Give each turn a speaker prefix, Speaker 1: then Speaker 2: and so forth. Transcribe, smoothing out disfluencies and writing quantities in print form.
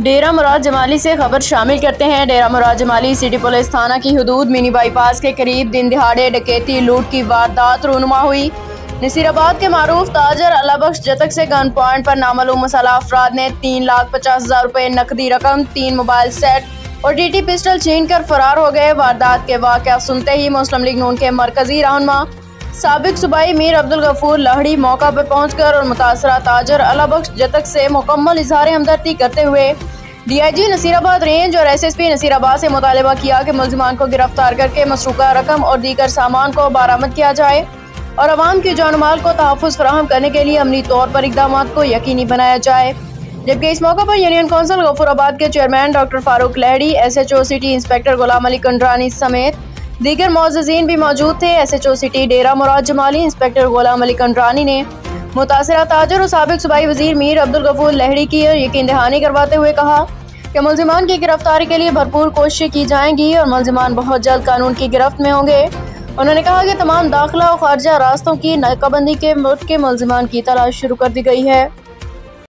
Speaker 1: डेरा मुराद जमाली से खबर शामिल करते हैं। डेरा मुराद जमाली सिटी पुलिस थाना की हदूद मिनी बाईपास के करीब दिन दिहाड़े डकैती लूट की वारदात रूनुमा हुई। नसीराबाद के मारूफ ताजर अल्लाहबख्श जतक से गन पॉइंट पर नामालूम मसाला अफराद ने 3,50,000 रुपए नकदी रकम, 3 मोबाइल सेट और टीटी पिस्टल छीन कर फरार हो गए। वारदात के वाक़या सुनते ही मुस्लिम लीग नून के मरकजी रहनुमा साबिक सूबाई मीर अब्दुल गफूर लहड़ी मौका पर पहुंचकर और मुतासरा ताजर अल्लाहबख्श जतक से मुकम्मल इजहार हमदर्दी करते हुए DIG नसीराबाद रेंज और SSP नसीराबाद से मुतालबा किया कि मुल्जिमान को गिरफ्तार करके मसरूका रकम और दीगर सामान को बरामद किया जाए और अवाम की जान माल को तहफ़्फ़ुज़ फराहम करने के लिए अमली तौर पर इक़दाम को यकीनी बनाया जाए। जबकि इस मौका पर यूनियन कौंसिल गफूराबाद के chairman doctor Farooq Lahri, SHO city inspector Ghulam Ali Kandrani समेत दीगर मोअज़्ज़ज़ीन भी मौजूद थे। SHO city Dera Murad Jamali inspector Ghulam Ali Kandrani ने मुतासरा ताजर और साबिक सूबाई वज़ीर मीर अब्दुल गफूर लहड़ी की यकीन दहानी करवाते हुए कहा कि मुल्जिमान की गिरफ्तारी के लिए भरपूर कोशिशें की जाएंगी और मुल्जिमान बहुत जल्द कानून की गिरफ्त में होंगे। उन्होंने कहा कि तमाम दाखिला और खारजा रास्तों की नाकाबंदी के मुल्क के मुल्जिमान की तलाश शुरू कर दी गई है।